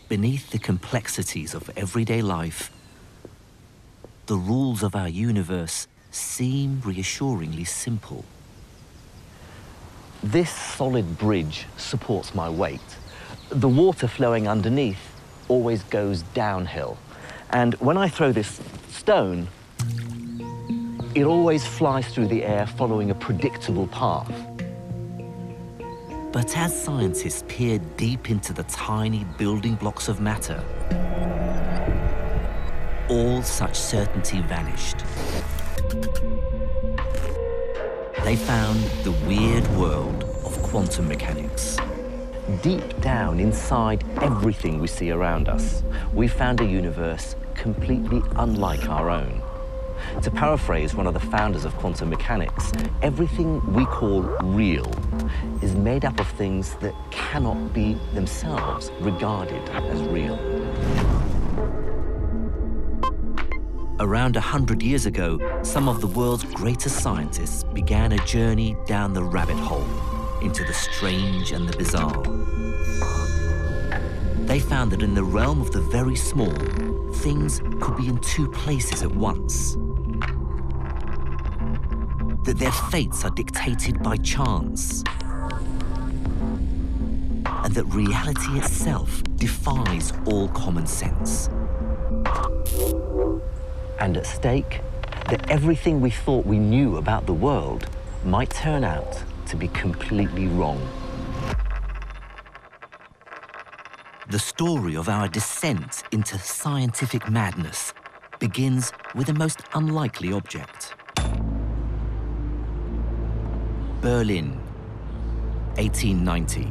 Beneath the complexities of everyday life, the rules of our universe seem reassuringly simple. This solid bridge supports my weight. The water flowing underneath always goes downhill. And when I throw this stone, it always flies through the air following a predictable path. But as scientists peered deep into the tiny building blocks of matter, all such certainty vanished. They found the weird world of quantum mechanics. Deep down inside everything we see around us, we found a universe completely unlike our own. To paraphrase one of the founders of quantum mechanics, everything we call real is made up of things that cannot be themselves regarded as real. Around 100 years ago, some of the world's greatest scientists began a journey down the rabbit hole into the strange and the bizarre. They found that in the realm of the very small, things could be in two places at once. That their fates are dictated by chance. And that reality itself defies all common sense. And at stake, that everything we thought we knew about the world might turn out to be completely wrong. The story of our descent into scientific madness begins with a most unlikely object. Berlin, 1890.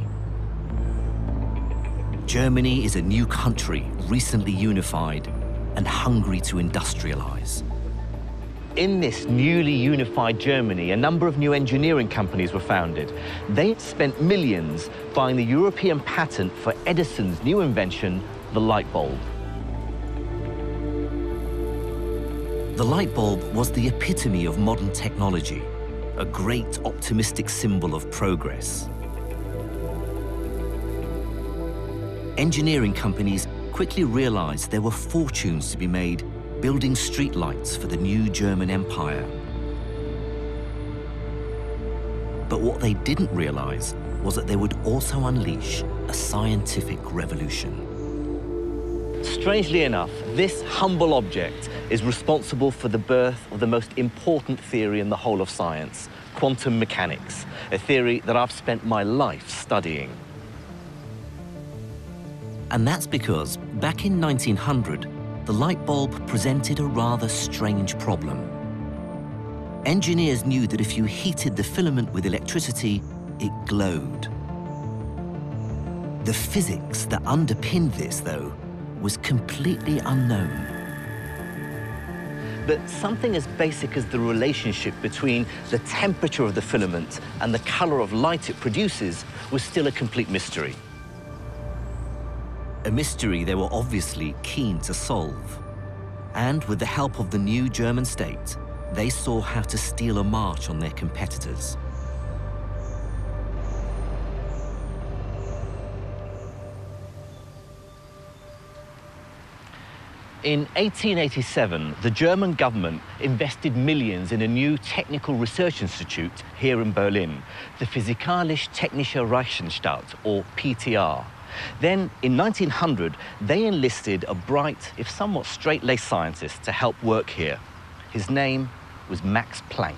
Germany is a new country, recently unified and hungry to industrialize. In this newly unified Germany, a number of new engineering companies were founded. They spent millions buying the European patent for Edison's new invention, the light bulb. The light bulb was the epitome of modern technology, a great optimistic symbol of progress. Engineering companies quickly realized there were fortunes to be made building streetlights for the new German Empire. But what they didn't realize was that they would also unleash a scientific revolution. Strangely enough, this humble object is responsible for the birth of the most important theory in the whole of science, quantum mechanics, a theory that I've spent my life studying. And that's because back in 1900, the light bulb presented a rather strange problem. Engineers knew that if you heated the filament with electricity, it glowed. The physics that underpinned this, though, was completely unknown. But something as basic as the relationship between the temperature of the filament and the color of light it produces was still a complete mystery. A mystery they were obviously keen to solve. And with the help of the new German state, they saw how to steal a march on their competitors. In 1887, the German government invested millions in a new technical research institute here in Berlin, the Physikalisch-Technische Reichsanstalt, or PTR. Then, in 1900, they enlisted a bright, if somewhat straight-laced scientist to help work here. His name was Max Planck.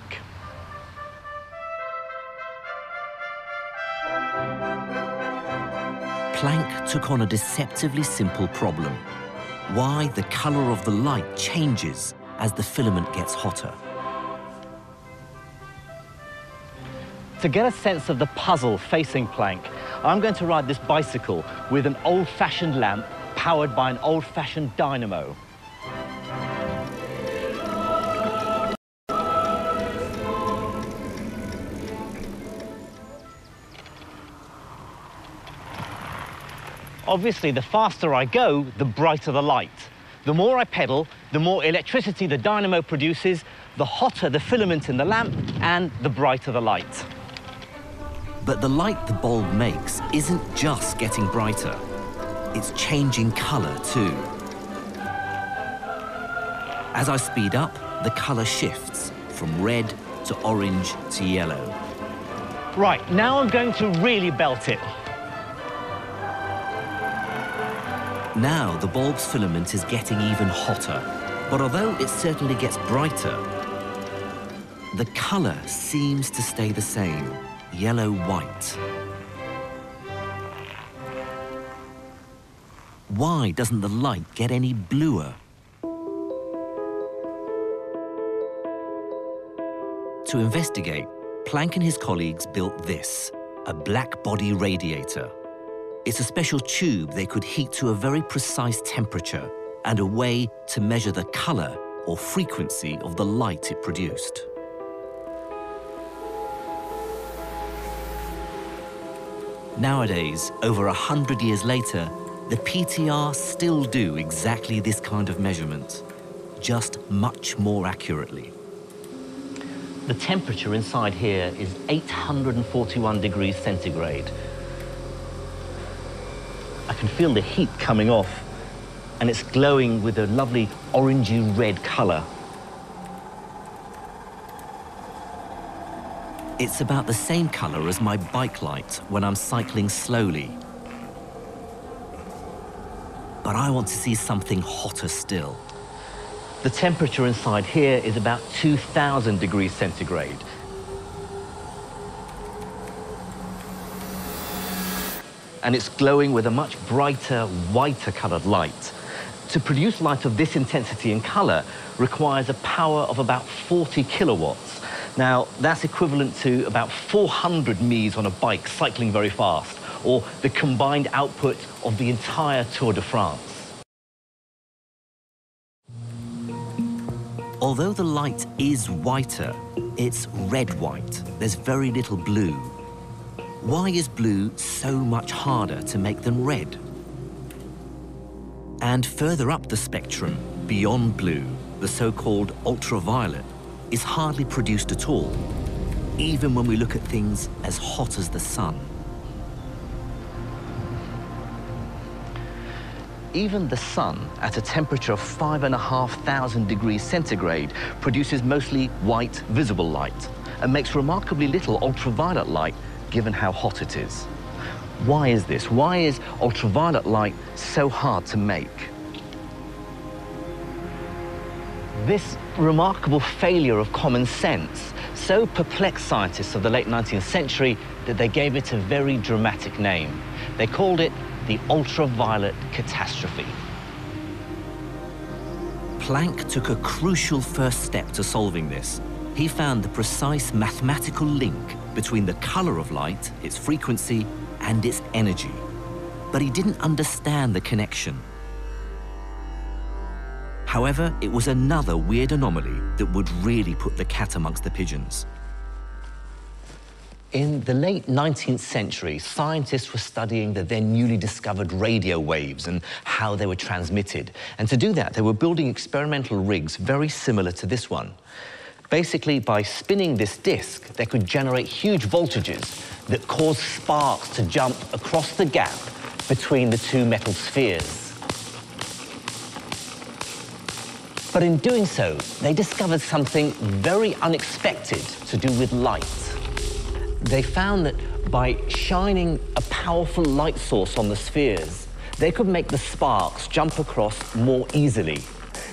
Planck took on a deceptively simple problem: why the color of the light changes as the filament gets hotter. To get a sense of the puzzle facing Planck, I'm going to ride this bicycle with an old-fashioned lamp powered by an old-fashioned dynamo. Obviously, the faster I go, the brighter the light. The more I pedal, the more electricity the dynamo produces, the hotter the filament in the lamp, and the brighter the light. But the light the bulb makes isn't just getting brighter. It's changing color too. As I speed up, the color shifts from red to orange to yellow. Right, now I'm going to really belt it. Now the bulb's filament is getting even hotter, but although it certainly gets brighter, the color seems to stay the same, yellow-white. Why doesn't the light get any bluer? To investigate, Planck and his colleagues built this, a black body radiator. It's a special tube they could heat to a very precise temperature and a way to measure the color or frequency of the light it produced. Nowadays, over 100 years later, the PTR still do exactly this kind of measurement, just much more accurately. The temperature inside here is 841 degrees centigrade. I can feel the heat coming off, and it's glowing with a lovely orangey red color. It's about the same color as my bike light when I'm cycling slowly. But I want to see something hotter still. The temperature inside here is about 2,000 degrees centigrade. And it's glowing with a much brighter, whiter colored light. To produce light of this intensity and color requires a power of about 40 kilowatts. Now, that's equivalent to about 400 Ms on a bike cycling very fast, or the combined output of the entire Tour de France. Although the light is whiter, it's red-white. There's very little blue. Why is blue so much harder to make than red? And further up the spectrum, beyond blue, the so-called ultraviolet is hardly produced at all, even when we look at things as hot as the sun. Even the sun, at a temperature of 5,500 degrees centigrade, produces mostly white visible light and makes remarkably little ultraviolet light given how hot it is. Why is this? Why is ultraviolet light so hard to make? This remarkable failure of common sense so perplexed scientists of the late 19th century that they gave it a very dramatic name. They called it the ultraviolet catastrophe. Planck took a crucial first step to solving this. He found the precise mathematical link between the color of light, its frequency, and its energy. But he didn't understand the connection. However, it was another weird anomaly that would really put the cat amongst the pigeons. In the late 19th century, scientists were studying the then newly discovered radio waves and how they were transmitted. And to do that, they were building experimental rigs very similar to this one. Basically, by spinning this disk, they could generate huge voltages that caused sparks to jump across the gap between the two metal spheres. But in doing so, they discovered something very unexpected to do with light. They found that by shining a powerful light source on the spheres, they could make the sparks jump across more easily.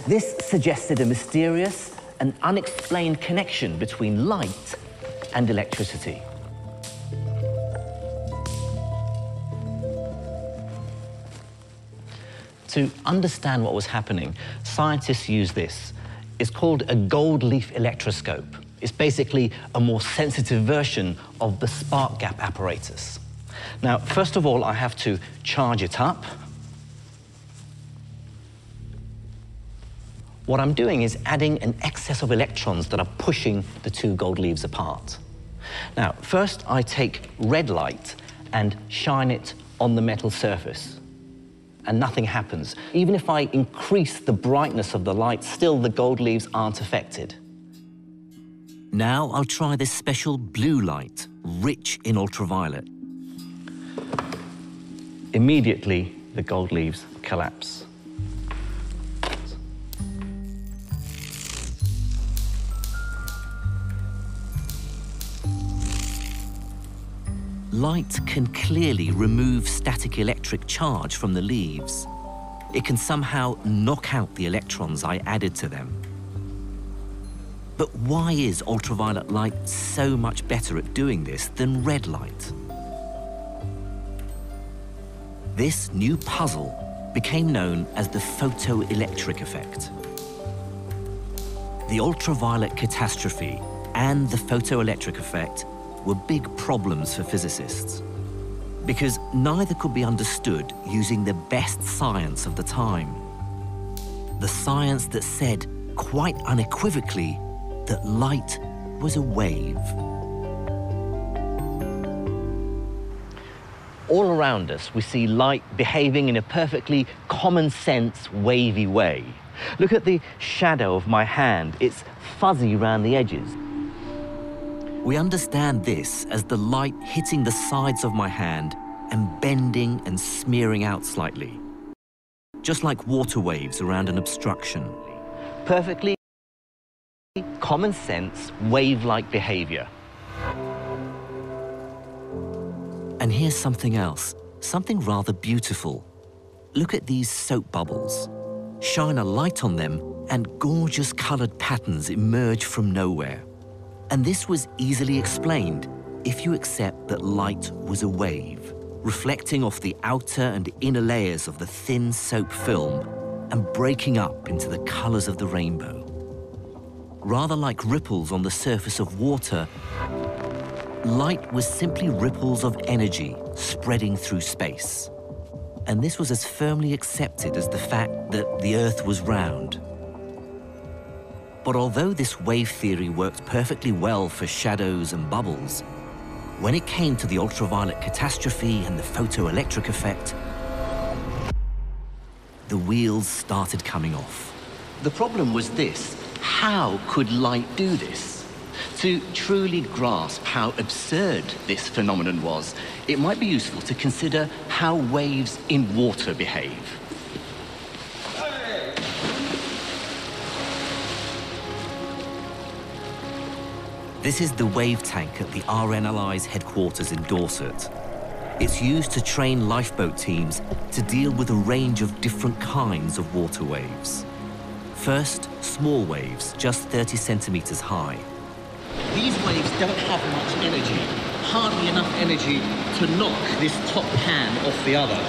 This suggested a mysterious and unexplained connection between light and electricity. To understand what was happening, scientists used this. It's called a gold leaf electroscope. It's basically a more sensitive version of the spark gap apparatus. Now, first of all, I have to charge it up. What I'm doing is adding an excess of electrons that are pushing the two gold leaves apart. Now, first I take red light and shine it on the metal surface. and nothing happens. Even if I increase the brightness of the light, still the gold leaves aren't affected. Now I'll try this special blue light, rich in ultraviolet. Immediately, the gold leaves collapse. Light can clearly remove static electric charge from the leaves. It can somehow knock out the electrons I added to them. But why is ultraviolet light so much better at doing this than red light? This new puzzle became known as the photoelectric effect. The ultraviolet catastrophe and the photoelectric effect were big problems for physicists, because neither could be understood using the best science of the time. The science that said quite unequivocally that light was a wave. All around us, we see light behaving in a perfectly common sense, wavy way. Look at the shadow of my hand. It's fuzzy around the edges. We understand this as the light hitting the sides of my hand and bending and smearing out slightly, just like water waves around an obstruction. Perfectly common sense, wave-like behavior. And here's something else, something rather beautiful. Look at these soap bubbles. Shine a light on them and gorgeous colored patterns emerge from nowhere. And this was easily explained if you accept that light was a wave, reflecting off the outer and inner layers of the thin soap film and breaking up into the colors of the rainbow. Rather like ripples on the surface of water, light was simply ripples of energy spreading through space. And this was as firmly accepted as the fact that the Earth was round. But although this wave theory worked perfectly well for shadows and bubbles, when it came to the ultraviolet catastrophe and the photoelectric effect, the wheels started coming off. The problem was this: how could light do this? To truly grasp how absurd this phenomenon was, it might be useful to consider how waves in water behave. This is the wave tank at the RNLI's headquarters in Dorset. It's used to train lifeboat teams to deal with a range of different kinds of water waves. First, small waves, just 30 centimeters high. These waves don't have much energy, hardly enough energy to knock this top pan off the other.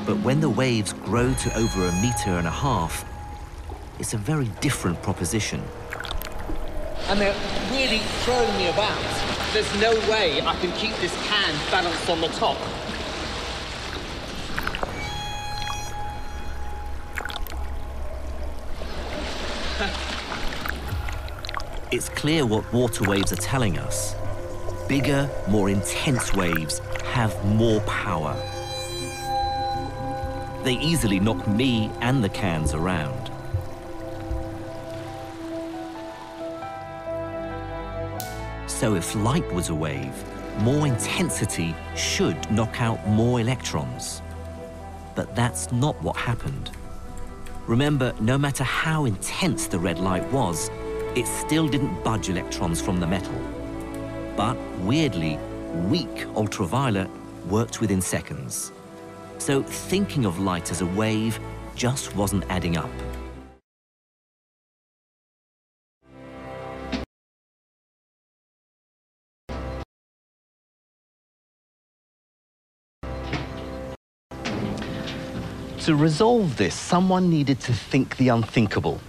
But when the waves grow to over 1.5 meters, it's a very different proposition. And they're really throwing me about. There's no way I can keep this can balanced on the top. It's clear what water waves are telling us. Bigger, more intense waves have more power. They easily knock me and the cans around. So if light was a wave, more intensity should knock out more electrons. But that's not what happened. Remember, no matter how intense the red light was, it still didn't budge electrons from the metal. But weirdly, weak ultraviolet worked within seconds. So thinking of light as a wave just wasn't adding up. To resolve this, someone needed to think the unthinkable.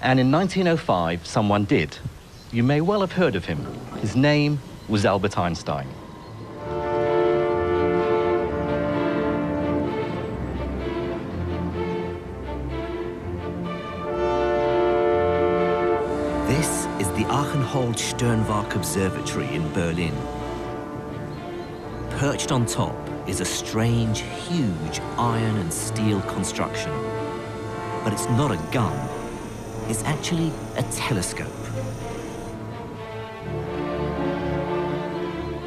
And in 1905, someone did. You may well have heard of him. His name was Albert Einstein. This is the Achenhold-Sternwarte Observatory in Berlin. Perched on top, is a strange, huge iron and steel construction. But it's not a gun. It's actually a telescope.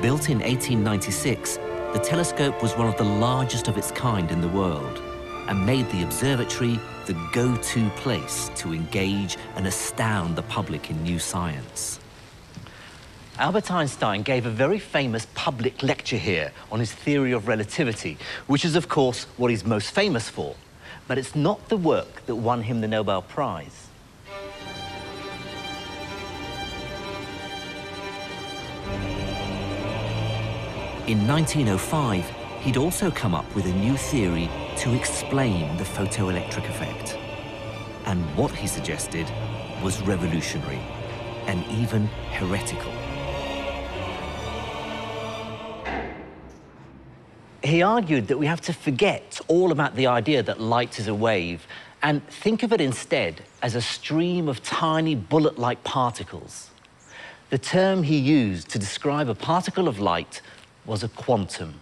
Built in 1896, the telescope was one of the largest of its kind in the world and made the observatory the go-to place to engage and astound the public in new science. Albert Einstein gave a very famous public lecture here on his theory of relativity, which is, of course, what he's most famous for. But it's not the work that won him the Nobel Prize. In 1905, he'd also come up with a new theory to explain the photoelectric effect. And what he suggested was revolutionary and even heretical. He argued that we have to forget all about the idea that light is a wave and think of it instead as a stream of tiny bullet-like particles. The term he used to describe a particle of light was a quantum.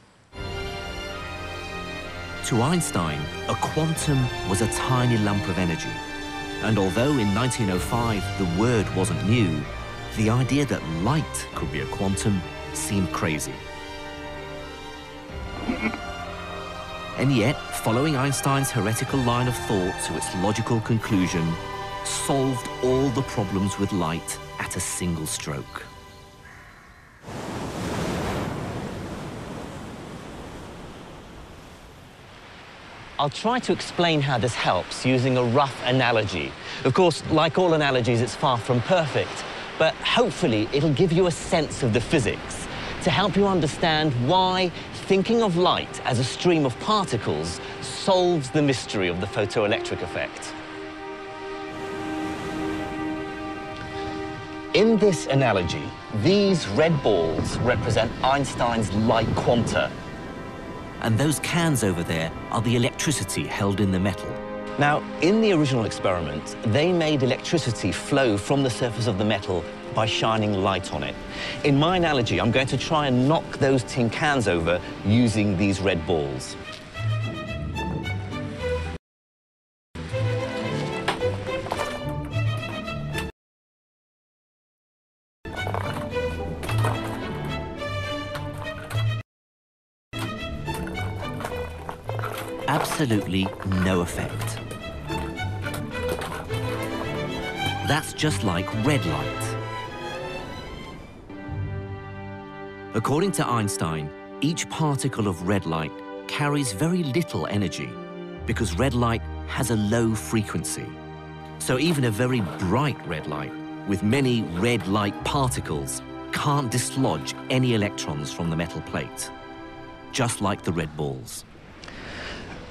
To Einstein, a quantum was a tiny lump of energy. And although in 1905 the word wasn't new, the idea that light could be a quantum seemed crazy. And yet, following Einstein's heretical line of thought to its logical conclusion, solved all the problems with light at a single stroke. I'll try to explain how this helps using a rough analogy. Of course, like all analogies, it's far from perfect, but hopefully it'll give you a sense of the physics to help you understand why thinking of light as a stream of particles solves the mystery of the photoelectric effect. In this analogy, these red balls represent Einstein's light quanta. And those cans over there are the electricity held in the metal. Now, in the original experiment, they made electricity flow from the surface of the metal by shining light on it. In my analogy, I'm going to try and knock those tin cans over using these red balls. Absolutely no effect. That's just like red light. According to Einstein, each particle of red light carries very little energy because red light has a low frequency. So even a very bright red light with many red light particles can't dislodge any electrons from the metal plate, just like the red balls.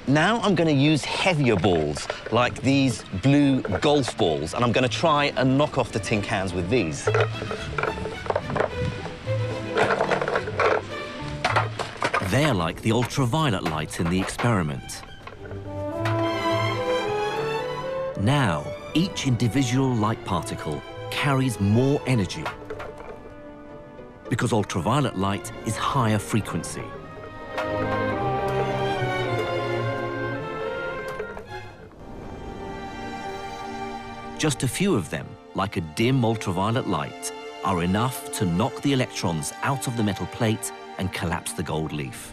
Now I'm going to use heavier balls, like these blue golf balls, and I'm going to try and knock off the tin cans with these. They're like the ultraviolet light in the experiment. Now, each individual light particle carries more energy because ultraviolet light is higher frequency. Just a few of them, like a dim ultraviolet light, are enough to knock the electrons out of the metal plate and collapse the gold leaf.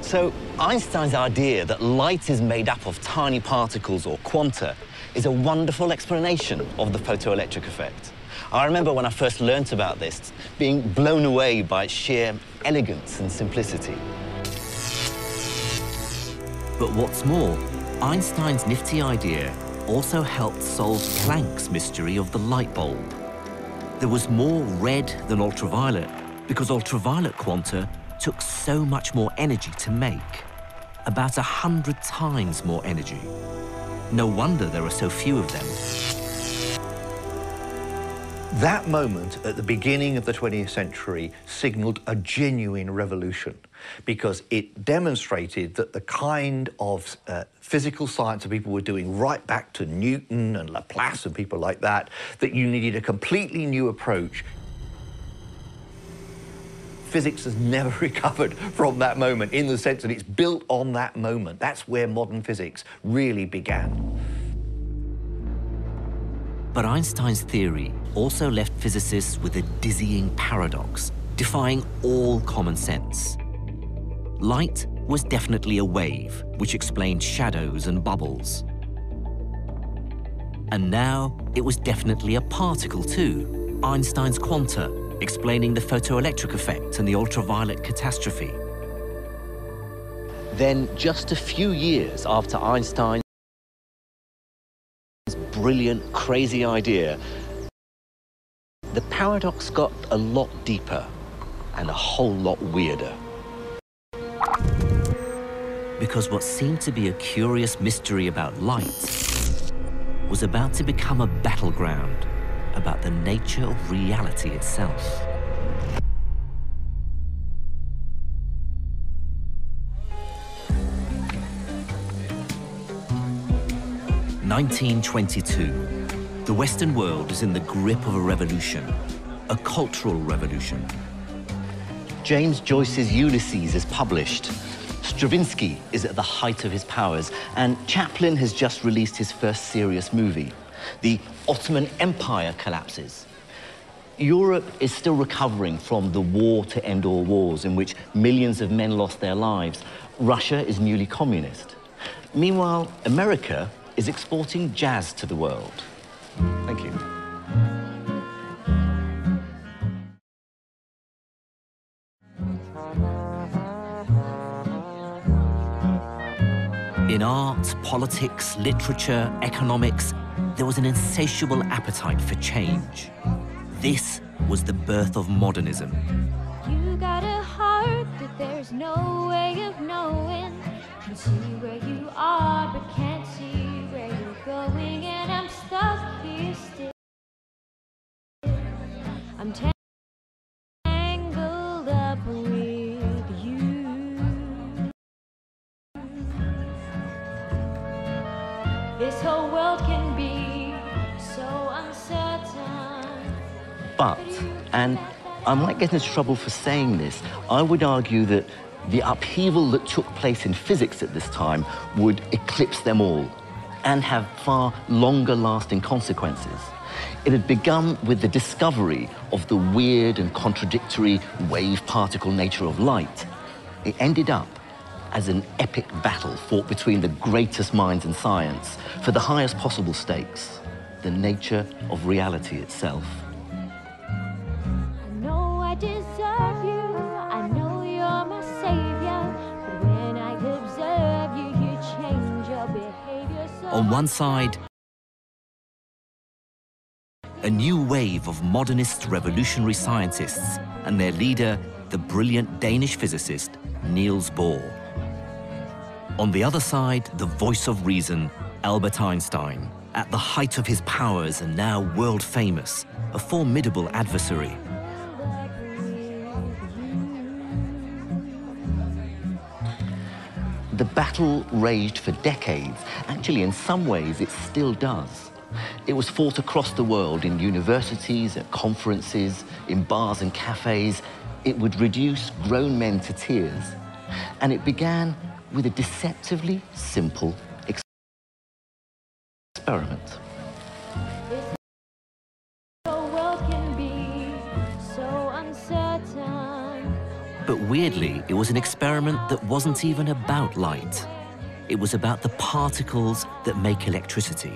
So Einstein's idea that light is made up of tiny particles or quanta is a wonderful explanation of the photoelectric effect. I remember when I first learnt about this, being blown away by its sheer elegance and simplicity. But what's more, Einstein's nifty idea also helped solve Planck's mystery of the light bulb. There was more red than ultraviolet because ultraviolet quanta took so much more energy to make, about 100 times more energy. No wonder there are so few of them. That moment at the beginning of the 20th century signaled a genuine revolution because it demonstrated that the kind of physical science that people were doing right back to Newton and Laplace and people like that, that you needed a completely new approach. physics has never recovered from that moment, in the sense that it's built on that moment. That's where modern physics really began. But Einstein's theory also left physicists with a dizzying paradox, defying all common sense. Light was definitely a wave, which explained shadows and bubbles. And now it was definitely a particle too, Einstein's quanta, explaining the photoelectric effect and the ultraviolet catastrophe. Then, just a few years after Einstein's brilliant, crazy idea, the paradox got a lot deeper and a whole lot weirder. Because what seemed to be a curious mystery about light was about to become a battleground about the nature of reality itself. (1922). The Western world is in the grip of a revolution, a cultural revolution. James Joyce's Ulysses is published. Stravinsky is at the height of his powers, and Chaplin has just released his first serious movie. The Ottoman Empire collapses. Europe is still recovering from the war to end all wars, in which millions of men lost their lives. Russia is newly communist. Meanwhile, America is exporting jazz to the world. Thank you. In art, politics, literature, economics, there was an insatiable appetite for change. This was the birth of modernism. You got a heart that there's no way of knowing. Can see where you are, but can't see where you're going. And I'm stuck here still. I'm tangled up with you. This whole world can be so uncertain. But, and I might get into trouble for saying this, I would argue that the upheaval that took place in physics at this time would eclipse them all and have far longer-lasting consequences. It had begun with the discovery of the weird and contradictory wave-particle nature of light. It ended up as an epic battle fought between the greatest minds in science for the highest possible stakes, the nature of reality itself. I know I deserve you, I know you're my savior, but when I observe you, you change your behavior so On one side, a new wave of modernist revolutionary scientists and their leader, the brilliant Danish physicist Niels Bohr. On the other side, the voice of reason, Albert Einstein, at the height of his powers and now world famous, a formidable adversary. The battle raged for decades. Actually, in some ways, it still does. It was fought across the world in universities, at conferences, in bars and cafes. It would reduce grown men to tears. And it began with a deceptively simple experiment. But weirdly, it was an experiment that wasn't even about light. It was about the particles that make electricity.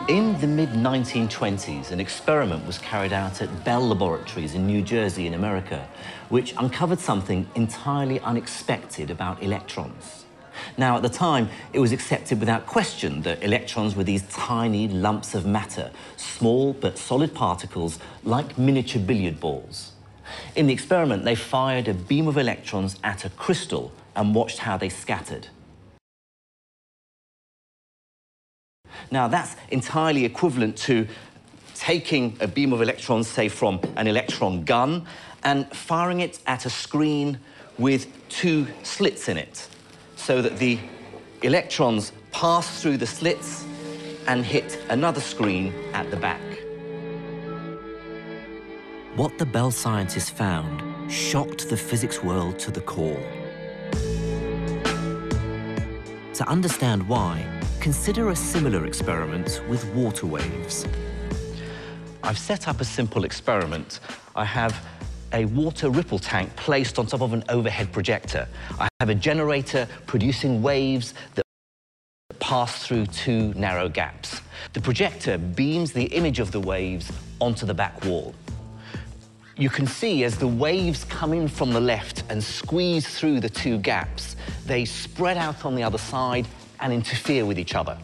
In the mid-1920s, an experiment was carried out at Bell Laboratories in New Jersey in America, which uncovered something entirely unexpected about electrons. Now, at the time, it was accepted without question that electrons were these tiny lumps of matter, small but solid particles like miniature billiard balls. In the experiment, they fired a beam of electrons at a crystal and watched how they scattered. Now, that's entirely equivalent to taking a beam of electrons, say, from an electron gun, and firing it at a screen with two slits in it, so that the electrons pass through the slits and hit another screen at the back. What the Bell scientists found shocked the physics world to the core. To understand why, consider a similar experiment with water waves. I've set up a simple experiment. I have a water ripple tank placed on top of an overhead projector. I have a generator producing waves that pass through two narrow gaps. The projector beams the image of the waves onto the back wall. You can see as the waves come in from the left and squeeze through the two gaps, they spread out on the other side and interfere with each other.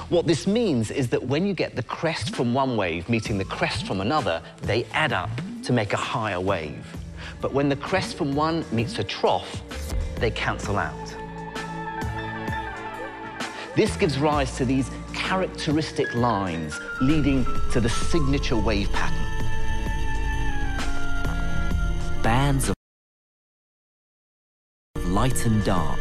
What this means is that when you get the crest from one wave meeting the crest from another, they add up to make a higher wave. But when the crest from one meets a trough, they cancel out. This gives rise to these characteristic lines leading to the signature wave pattern. Bands of light and dark.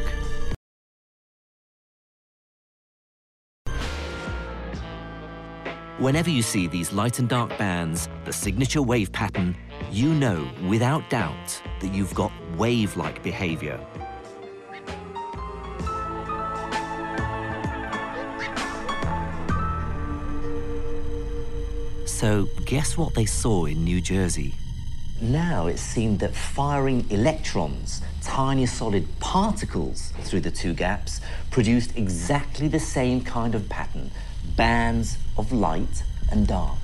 Whenever you see these light and dark bands, the signature wave pattern, you know without doubt that you've got wave-like behavior. So guess what they saw in New Jersey? Now it seemed that firing electrons, tiny solid particles, through the two gaps produced exactly the same kind of pattern, bands of light and dark.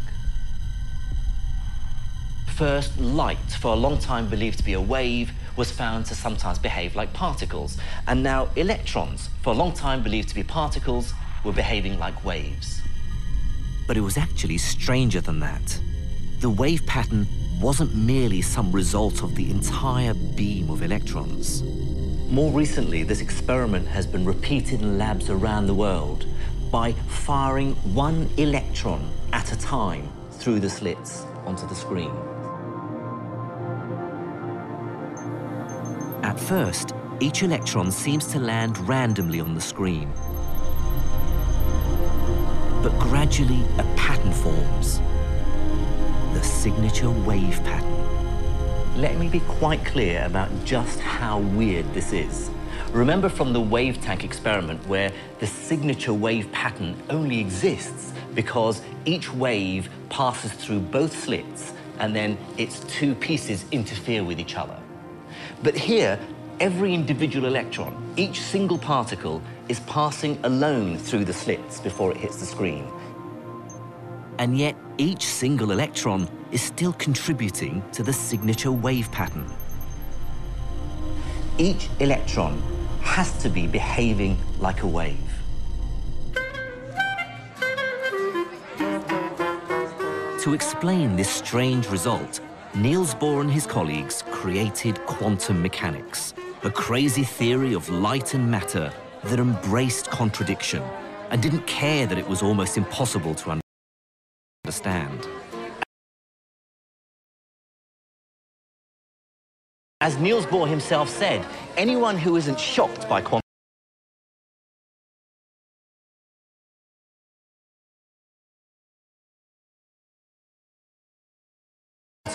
First, light, for a long time believed to be a wave, was found to sometimes behave like particles. And now electrons, for a long time believed to be particles, were behaving like waves. But it was actually stranger than that. The wave pattern wasn't merely some result of the entire beam of electrons. More recently, this experiment has been repeated in labs around the world by firing one electron at a time through the slits onto the screen. At first, each electron seems to land randomly on the screen. But gradually, a pattern forms. The signature wave pattern. Let me be quite clear about just how weird this is. Remember from the wave tank experiment where the signature wave pattern only exists because each wave passes through both slits and then its two pieces interfere with each other. But here, every individual electron, each single particle, is passing alone through the slits before it hits the screen. And yet, each single electron is still contributing to the signature wave pattern. Each electron has to be behaving like a wave. To explain this strange result, Niels Bohr and his colleagues created quantum mechanics, a crazy theory of light and matter that embraced contradiction and didn't care that it was almost impossible to understand. As Niels Bohr himself said, anyone who isn't shocked by quantum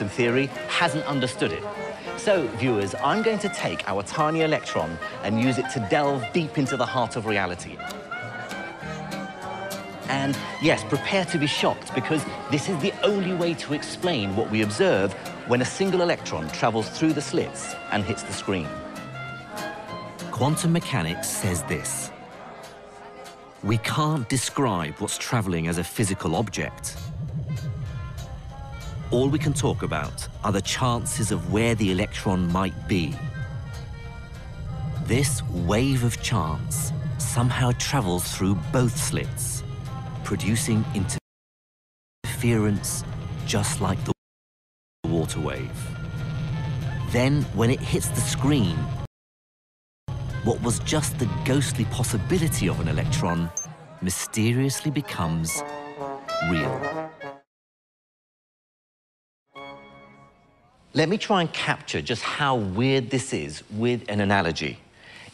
theory hasn't understood it. So, viewers, I'm going to take our tiny electron and use it to delve deep into the heart of reality. And yes, prepare to be shocked, because this is the only way to explain what we observe when a single electron travels through the slits and hits the screen. Quantum mechanics says this: we can't describe what's traveling as a physical object. All we can talk about are the chances of where the electron might be. This wave of chance somehow travels through both slits, producing interference just like the water wave. Then, when it hits the screen, what was just the ghostly possibility of an electron mysteriously becomes real. Let me try and capture just how weird this is with an analogy.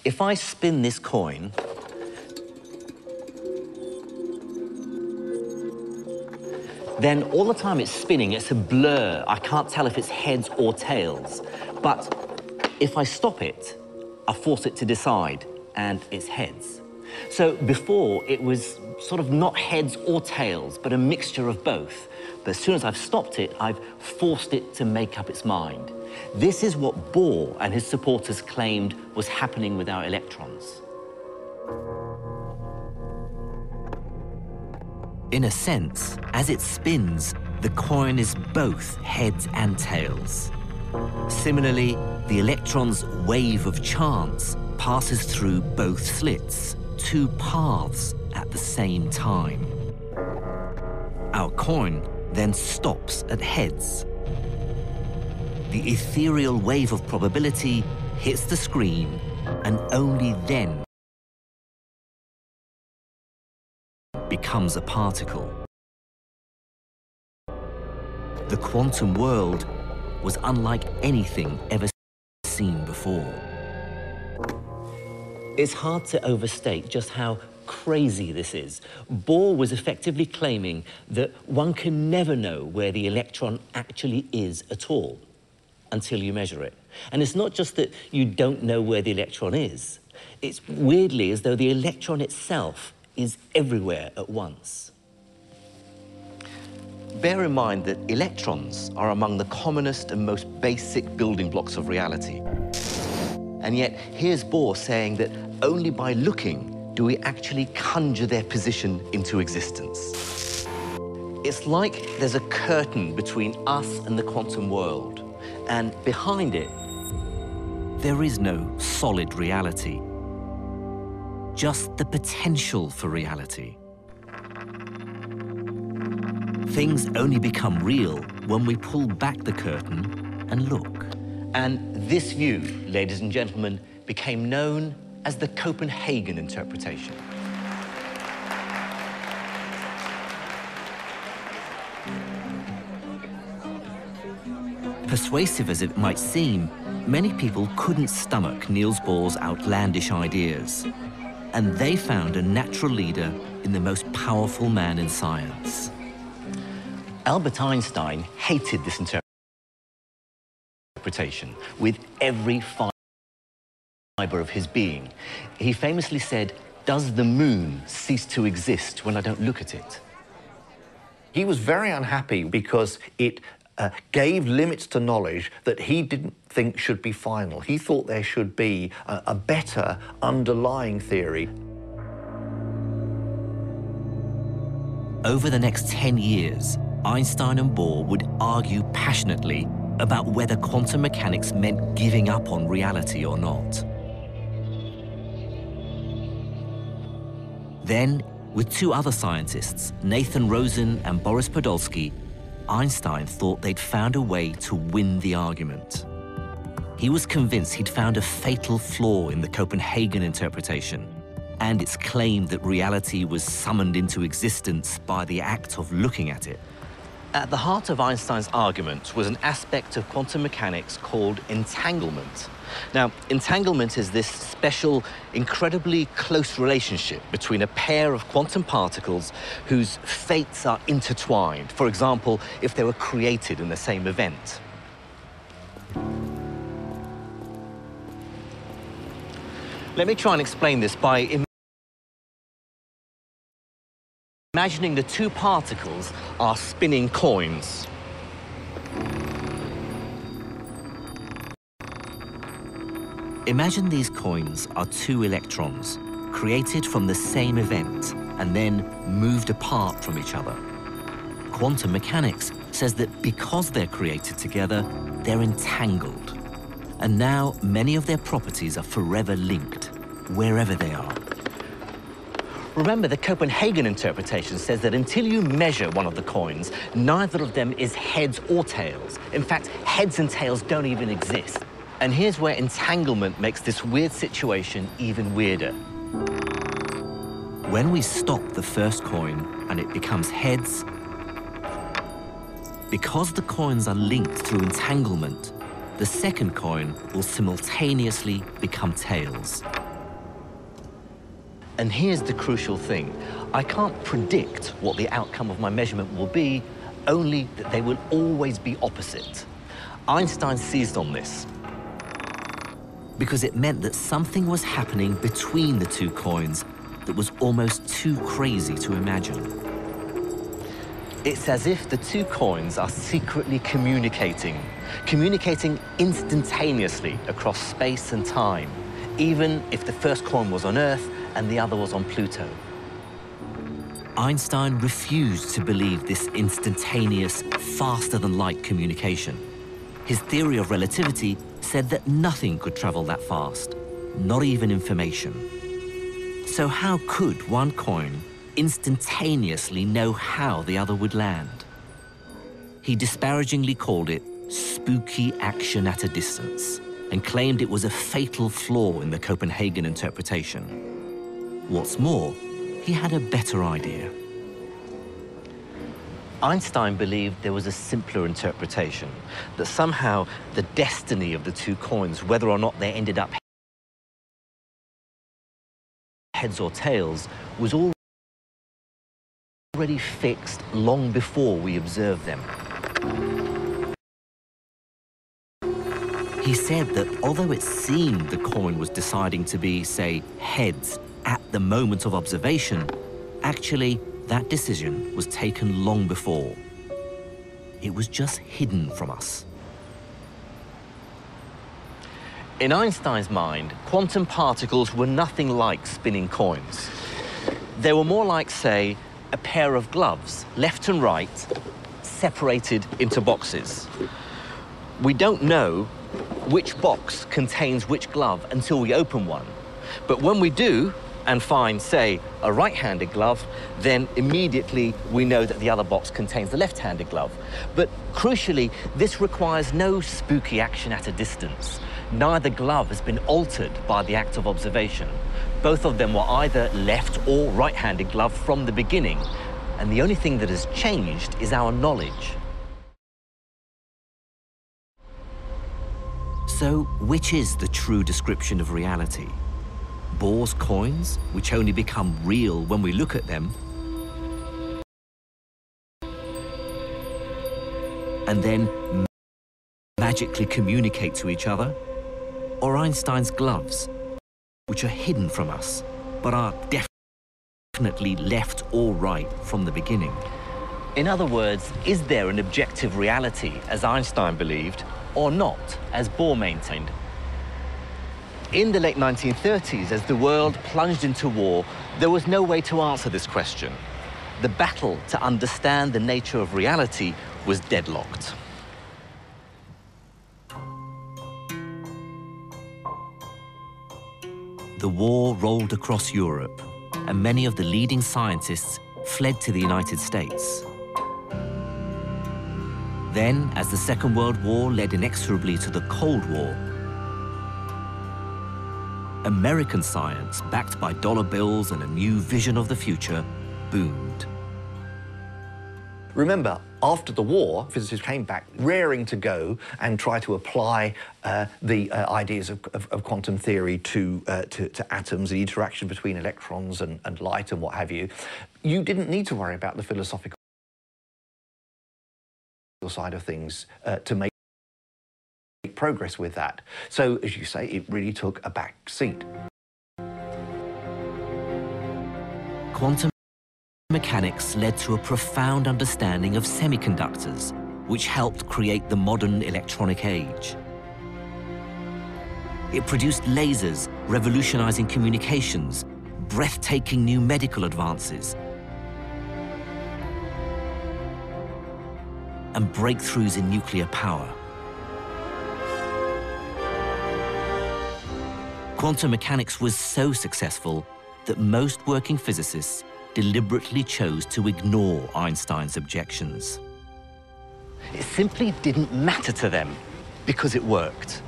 If I spin this coin, then all the time it's spinning, it's a blur. I can't tell if it's heads or tails. But if I stop it, I force it to decide, and it's heads. So before, it was sort of not heads or tails, but a mixture of both. But as soon as I've stopped it, I've forced it to make up its mind. This is what Bohr and his supporters claimed was happening with our electrons. In a sense, as it spins, the coin is both heads and tails. Similarly, the electron's wave of chance passes through both slits, two paths at the same time. Our coin then stops at heads. The ethereal wave of probability hits the screen, and only then becomes a particle. The quantum world was unlike anything ever seen before. It's hard to overstate just how crazy this is. Bohr was effectively claiming that one can never know where the electron actually is at all until you measure it. And it's not just that you don't know where the electron is. It's weirdly as though the electron itself is everywhere at once. Bear in mind that electrons are among the commonest and most basic building blocks of reality. And yet, here's Bohr saying that only by looking do we actually conjure their position into existence. It's like there's a curtain between us and the quantum world, and behind it, there is no solid reality, just the potential for reality. Things only become real when we pull back the curtain and look. And this view, ladies and gentlemen, became known as the Copenhagen interpretation. Persuasive as it might seem, many people couldn't stomach Niels Bohr's outlandish ideas, and they found a natural leader in the most powerful man in science. Albert Einstein hated this interpretation with every fiber of his being. He famously said, "Does the moon cease to exist when I don't look at it?" He was very unhappy because it gave limits to knowledge that he didn't think should be final. He thought there should be a better underlying theory. Over the next 10 years, Einstein and Bohr would argue passionately about whether quantum mechanics meant giving up on reality or not. Then, with two other scientists, Nathan Rosen and Boris Podolsky, Einstein thought they'd found a way to win the argument. He was convinced he'd found a fatal flaw in the Copenhagen interpretation, and its claim that reality was summoned into existence by the act of looking at it. At the heart of Einstein's argument was an aspect of quantum mechanics called entanglement. Now, entanglement is this special, incredibly close relationship between a pair of quantum particles whose fates are intertwined. For example, if they were created in the same event. Let me try and explain this by imagining the two particles are spinning coins. Imagine these coins are two electrons, created from the same event and then moved apart from each other. Quantum mechanics says that because they're created together, they're entangled. And now many of their properties are forever linked, wherever they are. Remember, the Copenhagen interpretation says that until you measure one of the coins, neither of them is heads or tails. In fact, heads and tails don't even exist. And here's where entanglement makes this weird situation even weirder. When we stop the first coin and it becomes heads, because the coins are linked through entanglement, the second coin will simultaneously become tails. And here's the crucial thing. I can't predict what the outcome of my measurement will be only that they will always be opposite. Einstein seized on this because it meant that something was happening between the two coins that was almost too crazy to imagine. It's as if the two coins are secretly communicating instantaneously across space and time, even if the first coin was on Earth and the other was on Pluto. Einstein refused to believe this instantaneous, faster-than-light communication. His theory of relativity said that nothing could travel that fast, not even information. So how could one coin instantaneously know how the other would land? He disparagingly called it spooky action at a distance and claimed it was a fatal flaw in the Copenhagen interpretation. What's more, he had a better idea. Einstein believed there was a simpler interpretation, that somehow the destiny of the two coins, whether or not they ended up heads or tails, was already fixed long before we observed them. He said that although it seemed the coin was deciding to be, say, heads at the moment of observation, actually, that decision was taken long before. It was just hidden from us. In Einstein's mind, quantum particles were nothing like spinning coins. They were more like, say, a pair of gloves, left and right, separated into boxes. We don't know which box contains which glove until we open one. But when we do, and find, say, a right-handed glove, then immediately we know that the other box contains the left-handed glove. But crucially, this requires no spooky action at a distance. Neither glove has been altered by the act of observation. Both of them were either left or right-handed glove from the beginning, and the only thing that has changed is our knowledge. So, which is the true description of reality? Bohr's coins, which only become real when we look at them, and then magically communicate to each other? Or Einstein's gloves, which are hidden from us, but are definitely left or right from the beginning? In other words, is there an objective reality, as Einstein believed, or not, as Bohr maintained? In the late 1930s, as the world plunged into war, there was no way to answer this question. The battle to understand the nature of reality was deadlocked. The war rolled across Europe, and many of the leading scientists fled to the United States. Then, as the Second World War led inexorably to the Cold War, American science, backed by dollar bills and a new vision of the future, boomed. Remember, after the war, physicists came back raring to go and try to apply the ideas of quantum theory to atoms, the interaction between electrons and light and what have you. You didn't need to worry about the philosophical side of things to make progress with that. So, as you say, it really took a back seat. Quantum mechanics led to a profound understanding of semiconductors, which helped create the modern electronic age. It produced lasers, revolutionizing communications, breathtaking new medical advances, and breakthroughs in nuclear power. Quantum mechanics was so successful that most working physicists deliberately chose to ignore Einstein's objections. It simply didn't matter to them because it worked.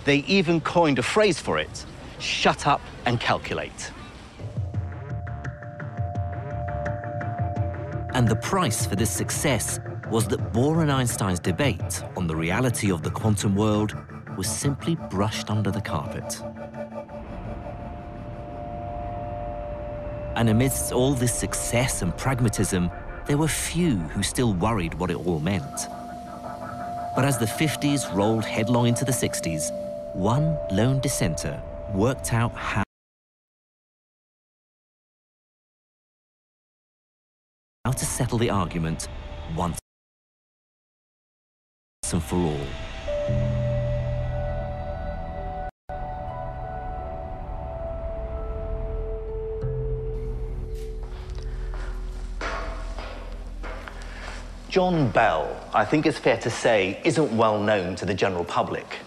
They even coined a phrase for it: shut up and calculate. And the price for this success was that Bohr and Einstein's debate on the reality of the quantum world was simply brushed under the carpet. And amidst all this success and pragmatism, there were few who still worried what it all meant. But as the 50s rolled headlong into the 60s, one lone dissenter worked out how to settle the argument once and for all. John Bell, I think it's fair to say, isn't well known to the general public.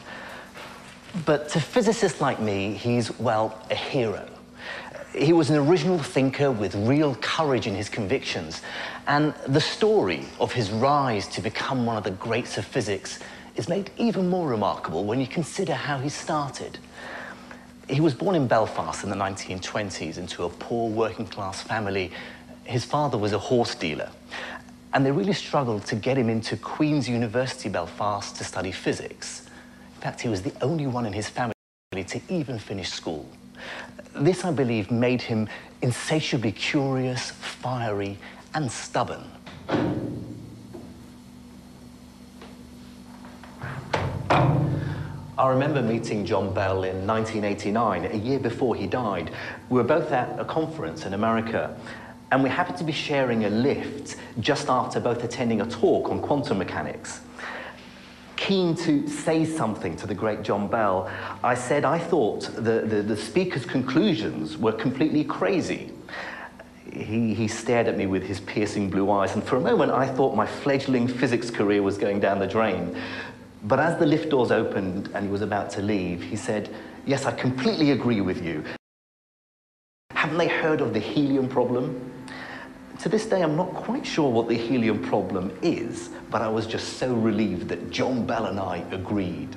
But to physicists like me, he's, well, a hero. He was an original thinker with real courage in his convictions, and the story of his rise to become one of the greats of physics is made even more remarkable when you consider how he started. He was born in Belfast in the 1920s into a poor working-class family. His father was a horse dealer, and they really struggled to get him into Queen's University, Belfast, to study physics. In fact, he was the only one in his family to even finish school. This, I believe, made him insatiably curious, fiery, and stubborn. I remember meeting John Bell in 1989, a year before he died. We were both at a conference in America, and we happened to be sharing a lift just after both attending a talk on quantum mechanics. Keen to say something to the great John Bell, I said I thought the speaker's conclusions were completely crazy. He stared at me with his piercing blue eyes, and for a moment I thought my fledgling physics career was going down the drain. But as the lift doors opened and he was about to leave, he said, "Yes, I completely agree with you. Haven't they heard of the helium problem?" To this day, I'm not quite sure what the helium problem is, but I was just so relieved that John Bell and I agreed.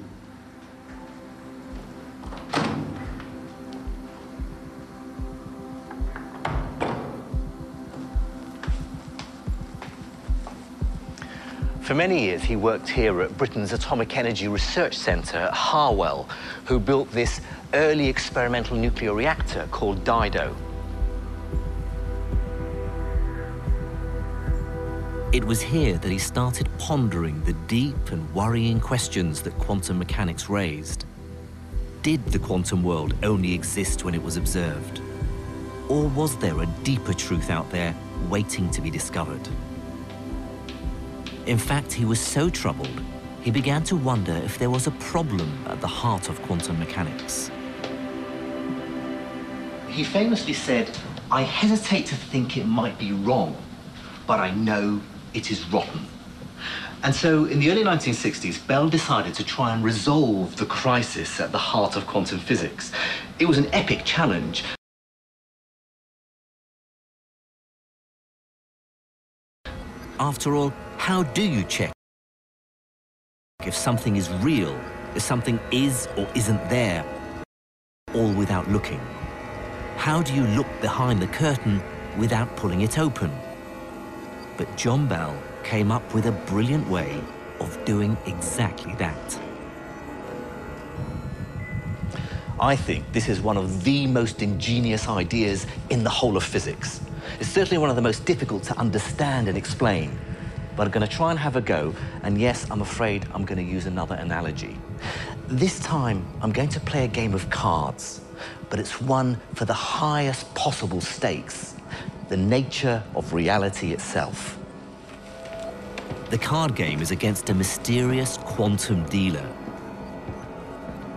For many years, he worked here at Britain's Atomic Energy Research Centre at Harwell, who built this early experimental nuclear reactor called Dido. It was here that he started pondering the deep and worrying questions that quantum mechanics raised. Did the quantum world only exist when it was observed? Or was there a deeper truth out there waiting to be discovered? In fact, he was so troubled, he began to wonder if there was a problem at the heart of quantum mechanics. He famously said, "I hesitate to think it might be wrong, but I know it is rotten." And so in the early 1960s, Bell decided to try and resolve the crisis at the heart of quantum physics. It was an epic challenge. After all, how do you check if something is real, if something is or isn't there, all without looking? How do you look behind the curtain without pulling it open? But John Bell came up with a brilliant way of doing exactly that. I think this is one of the most ingenious ideas in the whole of physics. It's certainly one of the most difficult to understand and explain. But I'm going to try and have a go, and yes, I'm afraid I'm going to use another analogy. This time, I'm going to play a game of cards, but it's one for the highest possible stakes, the nature of reality itself. The card game is against a mysterious quantum dealer.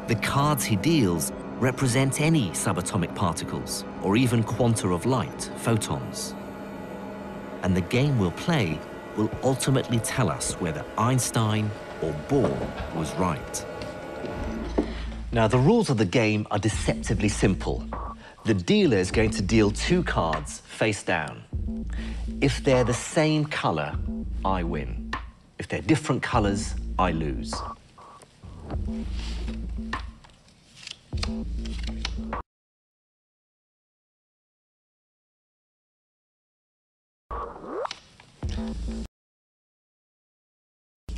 The cards he deals represent any subatomic particles, or even quanta of light, photons. And the game we'll play will ultimately tell us whether Einstein or Bohr was right. Now, the rules of the game are deceptively simple. The dealer is going to deal 2 cards face down. If they're the same color, I win. If they're different colors, I lose.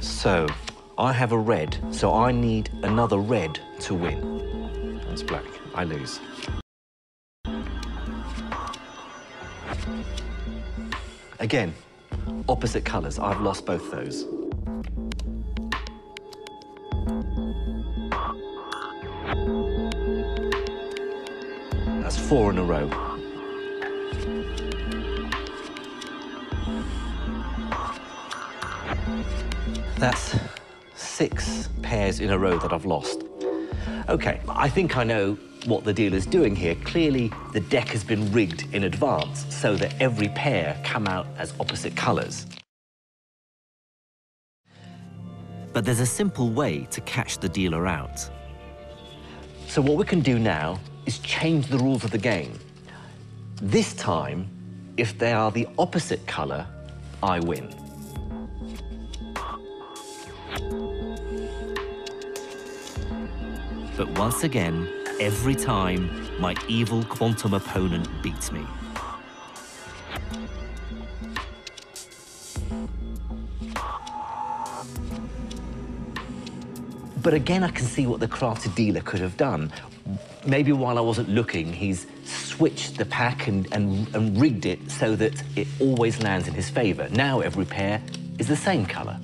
So, I have a red, so I need another red to win. That's black. I lose. Again, opposite colours. I've lost both those. That's 4 in a row. That's 6 pairs in a row that I've lost. OK, I think I know what the dealer's doing here. Clearly, the deck has been rigged in advance so that every pair come out as opposite colours. But there's a simple way to catch the dealer out. So what we can do now is change the rules of the game. This time, if they are the opposite colour, I win. But once again, every time, my evil quantum opponent beats me. But again, I can see what the crafty dealer could have done. Maybe while I wasn't looking, he's switched the pack and rigged it so that it always lands in his favour. Now every pair is the same colour.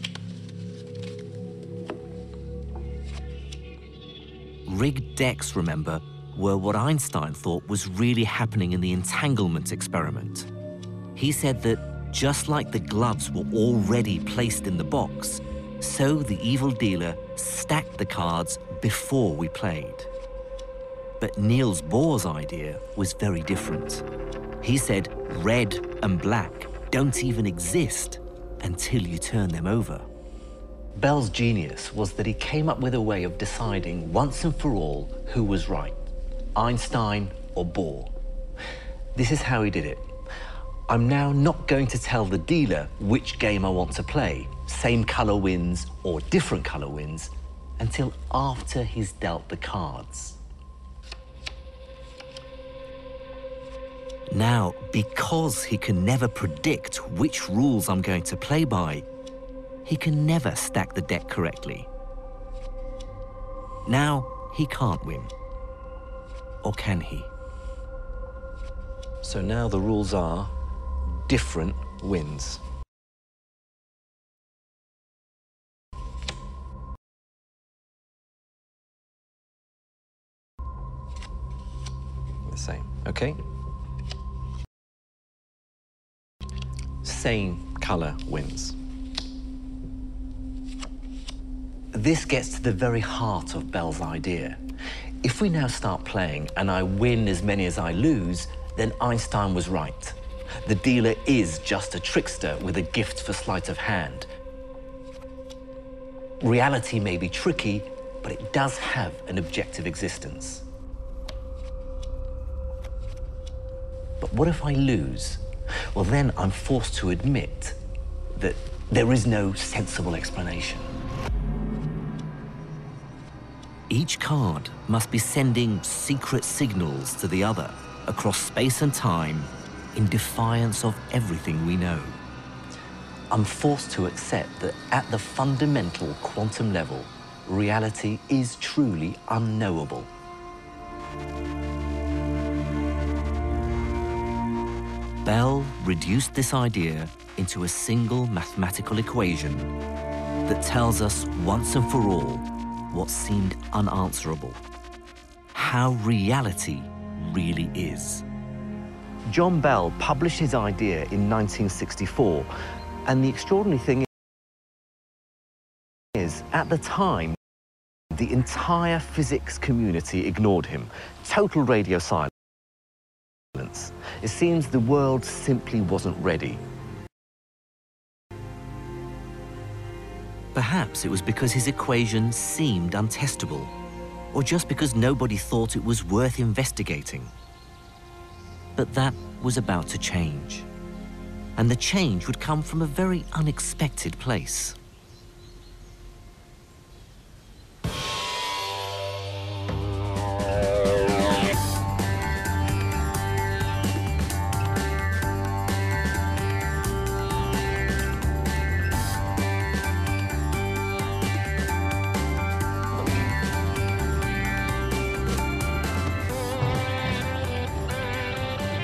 Rigged decks, remember, were what Einstein thought was really happening in the entanglement experiment. He said that just like the gloves were already placed in the box, so the evil dealer stacked the cards before we played. But Niels Bohr's idea was very different. He said red and black don't even exist until you turn them over. Bell's genius was that he came up with a way of deciding once and for all who was right, Einstein or Bohr. This is how he did it. I'm now not going to tell the dealer which game I want to play, same colour wins or different colour wins, until after he's dealt the cards. Now, because he can never predict which rules I'm going to play by, he can never stack the deck correctly. Now, he can't win. Or can he? So now the rules are different wins. The same, okay? Same colour wins. This gets to the very heart of Bell's idea. If we now start playing and I win as many as I lose, then Einstein was right. The dealer is just a trickster with a gift for sleight of hand. Reality may be tricky, but it does have an objective existence. But what if I lose? Well, then I'm forced to admit that there is no sensible explanation. Each card must be sending secret signals to the other across space and time in defiance of everything we know. I'm forced to accept that at the fundamental quantum level, reality is truly unknowable. Bell reduced this idea into a single mathematical equation that tells us once and for all what seemed unanswerable: how reality really is. John Bell published his idea in 1964, and the extraordinary thing is, at the time, the entire physics community ignored him. Total radio silence. It seems the world simply wasn't ready. Perhaps it was because his equation seemed untestable, or just because nobody thought it was worth investigating. But that was about to change, and the change would come from a very unexpected place.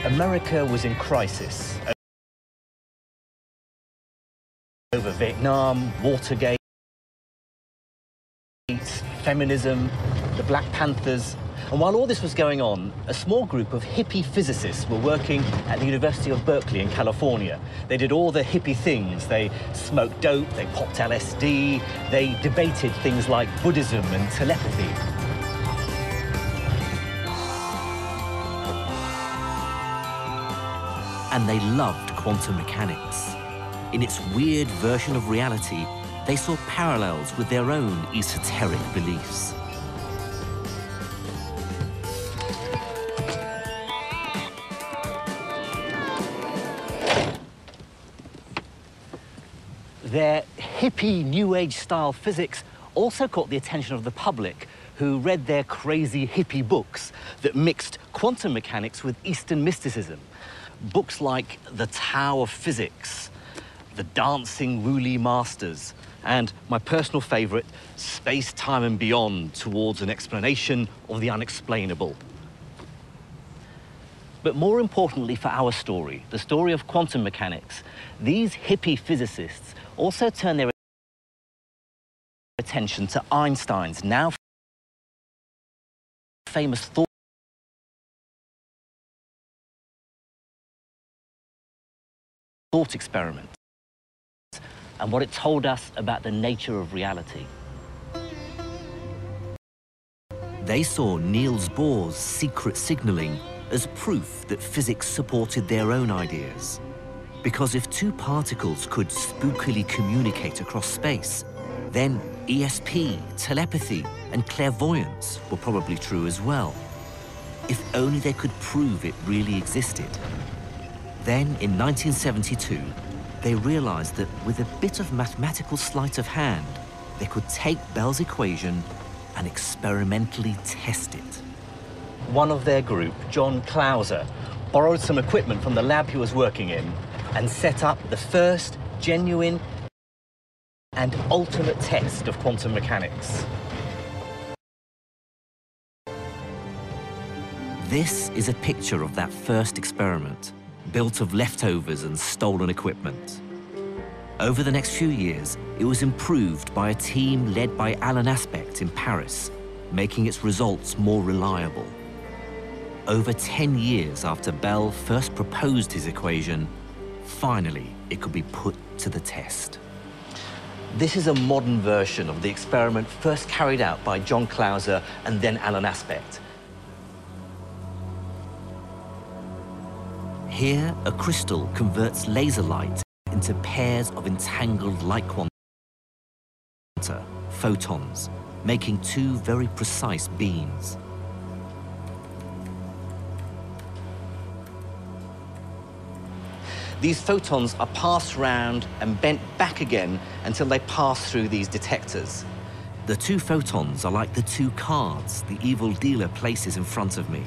America was in crisis Vietnam, Watergate, feminism, the Black Panthers. And while all this was going on, a small group of hippie physicists were working at the University of Berkeley in California. They did all the hippie things. They smoked dope, they popped LSD, they debated things like Buddhism and telepathy. And they loved quantum mechanics. In its weird version of reality, they saw parallels with their own esoteric beliefs. Their hippie New Age style physics also caught the attention of the public, who read their crazy hippie books that mixed quantum mechanics with Eastern mysticism. Books like The Tao of Physics, The Dancing Wooly Masters, and my personal favorite, Space, Time and Beyond, Towards an Explanation of the Unexplainable. But more importantly for our story, the story of quantum mechanics, these hippie physicists also turned their attention to Einstein's now famous thought experiment and what it told us about the nature of reality. They saw Niels Bohr's secret signaling as proof that physics supported their own ideas. Because if two particles could spookily communicate across space, then ESP, telepathy, and clairvoyance were probably true as well. If only they could prove it really existed. Then, in 1972, they realized that with a bit of mathematical sleight of hand, they could take Bell's equation and experimentally test it. One of their group, John Clauser, borrowed some equipment from the lab he was working in and set up the first genuine and ultimate test of quantum mechanics. This is a picture of that first experiment, built of leftovers and stolen equipment. Over the next few years, it was improved by a team led by Alan Aspect in Paris, making its results more reliable. Over 10 years after Bell first proposed his equation, finally it could be put to the test. This is a modern version of the experiment first carried out by John Clauser and then Alan Aspect. Here, a crystal converts laser light into pairs of entangled light quanta, photons, making two very precise beams. These photons are passed round and bent back again until they pass through these detectors. The two photons are like the two cards the evil dealer places in front of me.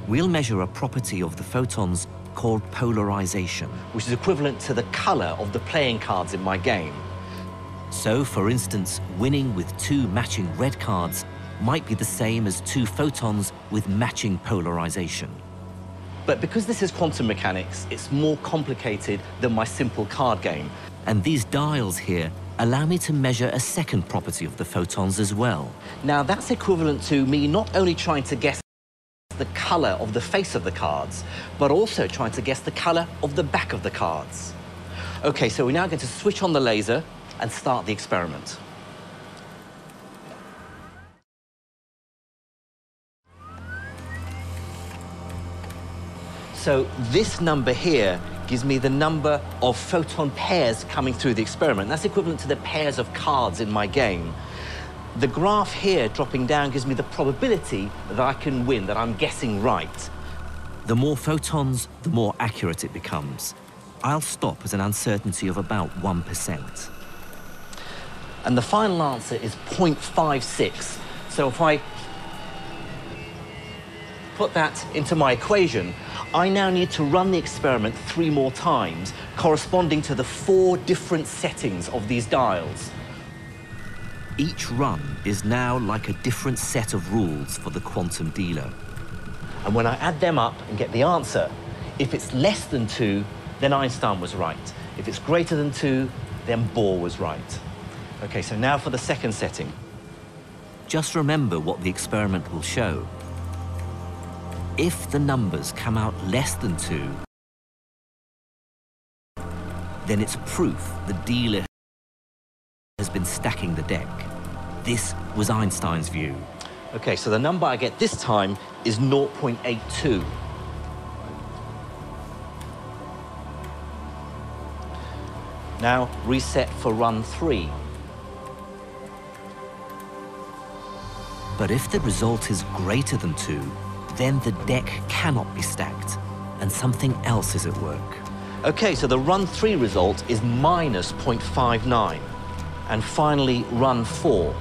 We'll measure a property of the photons called polarization, which is equivalent to the color of the playing cards in my game. So, for instance, winning with two matching red cards might be the same as two photons with matching polarization. But because this is quantum mechanics, it's more complicated than my simple card game. And these dials here allow me to measure a second property of the photons as well. Now, that's equivalent to me not only trying to guess the color of the face of the cards, but also trying to guess the color of the back of the cards. Okay, so we're now going to switch on the laser and start the experiment. So this number here gives me the number of photon pairs coming through the experiment. That's equivalent to the pairs of cards in my game. The graph here dropping down gives me the probability that I can win, that I'm guessing right. The more photons, the more accurate it becomes. I'll stop at an uncertainty of about 1%. And the final answer is 0.56. So if I put that into my equation, I now need to run the experiment 3 more times, corresponding to the 4 different settings of these dials. Each run is now like a different set of rules for the quantum dealer. And when I add them up and get the answer, if it's less than 2, then Einstein was right. If it's greater than 2, then Bohr was right. Okay, so now for the second setting. Just remember what the experiment will show. If the numbers come out less than 2, then it's proof the dealer has been stacking the deck. This was Einstein's view. Okay, so the number I get this time is 0.82. Now reset for run 3. But if the result is greater than 2, then the deck cannot be stacked, and something else is at work. Okay, so the run 3 result is minus 0.59. And finally, run 4.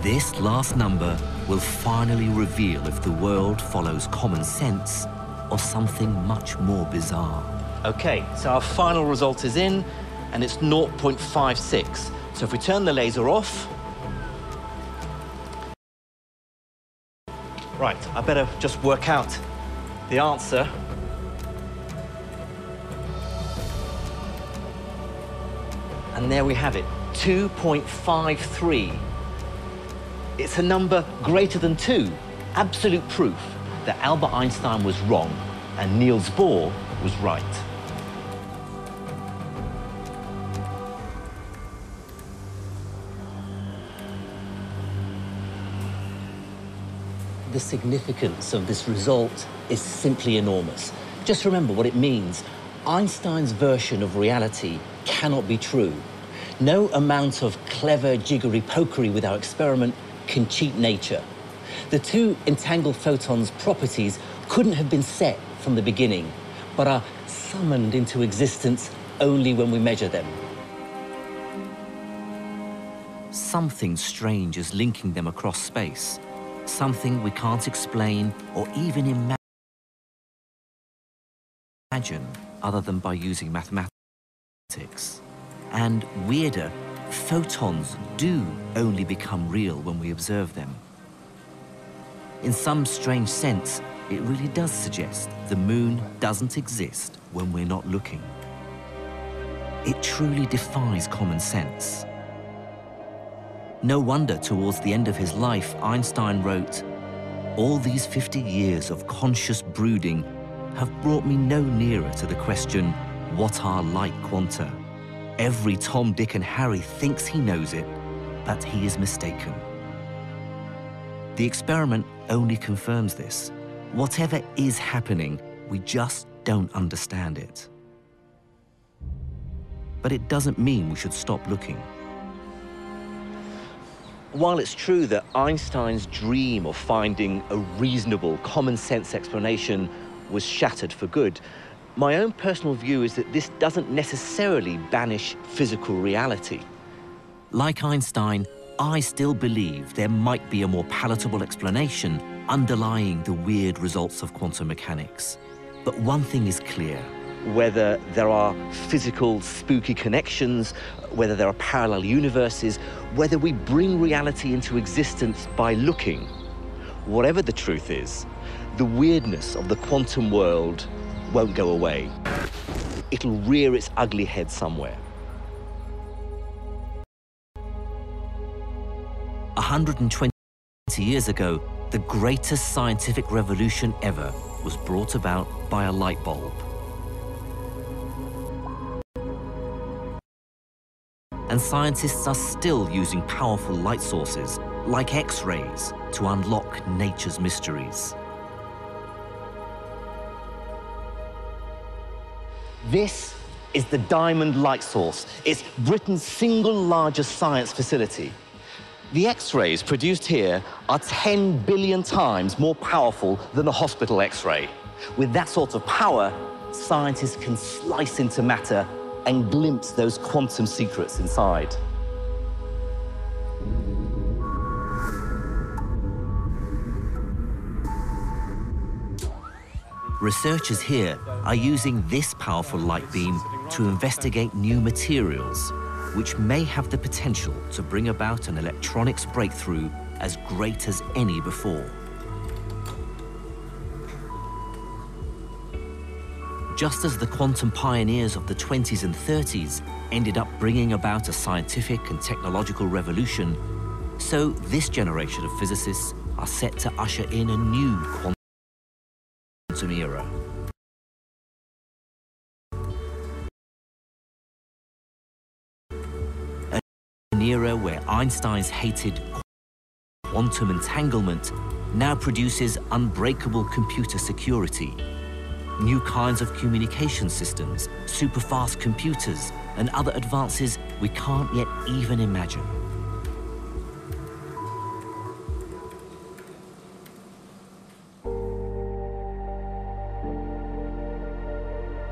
This last number will finally reveal if the world follows common sense or something much more bizarre. Okay, so our final result is in, and it's 0.56. So if we turn the laser off, right, I better just work out the answer. And there we have it, 2.53. It's a number greater than 2, absolute proof that Albert Einstein was wrong and Niels Bohr was right. The significance of this result is simply enormous. Just remember what it means. Einstein's version of reality cannot be true. No amount of clever jiggery-pokery with our experiment can cheat nature. The two entangled photons' properties couldn't have been set from the beginning, but are summoned into existence only when we measure them. Something strange is linking them across space. Something we can't explain or even imagine other than by using mathematics. And weirder, photons do only become real when we observe them. In some strange sense, it really does suggest the moon doesn't exist when we're not looking. It truly defies common sense. No wonder towards the end of his life, Einstein wrote, "All these 50 years of conscious brooding have brought me no nearer to the question, what are light quanta? Every Tom, Dick, and Harry thinks he knows it, but he is mistaken." The experiment only confirms this. Whatever is happening, we just don't understand it. But it doesn't mean we should stop looking. While it's true that Einstein's dream of finding a reasonable, common-sense explanation was shattered for good, my own personal view is that this doesn't necessarily banish physical reality. Like Einstein, I still believe there might be a more palatable explanation underlying the weird results of quantum mechanics. But one thing is clear. Whether there are physical, spooky connections, whether there are parallel universes, whether we bring reality into existence by looking, whatever the truth is, the weirdness of the quantum world won't go away. It'll rear its ugly head somewhere. 120 years ago, the greatest scientific revolution ever was brought about by a light bulb. And scientists are still using powerful light sources, like X-rays, to unlock nature's mysteries. This is the Diamond Light Source. It's Britain's single largest science facility. The X-rays produced here are 10 billion times more powerful than a hospital X-ray. With that sort of power, scientists can slice into matter and glimpse those quantum secrets inside. Researchers here are using this powerful light beam to investigate new materials, which may have the potential to bring about an electronics breakthrough as great as any before. Just as the quantum pioneers of the 20s and 30s ended up bringing about a scientific and technological revolution, so this generation of physicists are set to usher in a new quantum era. An era where Einstein's hated quantum entanglement now produces unbreakable computer security. New kinds of communication systems, super-fast computers, and other advances we can't yet even imagine.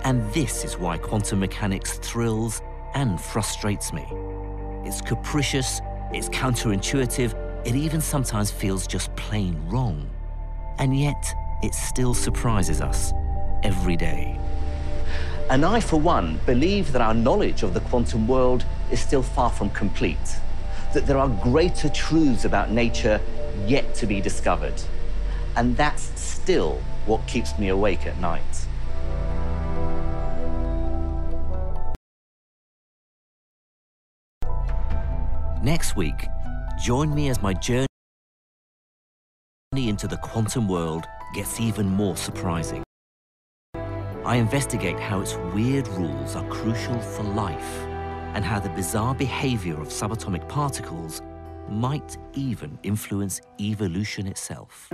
And this is why quantum mechanics thrills and frustrates me. It's capricious, it's counterintuitive, it even sometimes feels just plain wrong. And yet, it still surprises us every day. And I, for one, believe that our knowledge of the quantum world is still far from complete, that there are greater truths about nature yet to be discovered. And that's still what keeps me awake at night. Next week, join me as my journey into the quantum world gets even more surprising. I investigate how its weird rules are crucial for life, and how the bizarre behavior of subatomic particles might even influence evolution itself.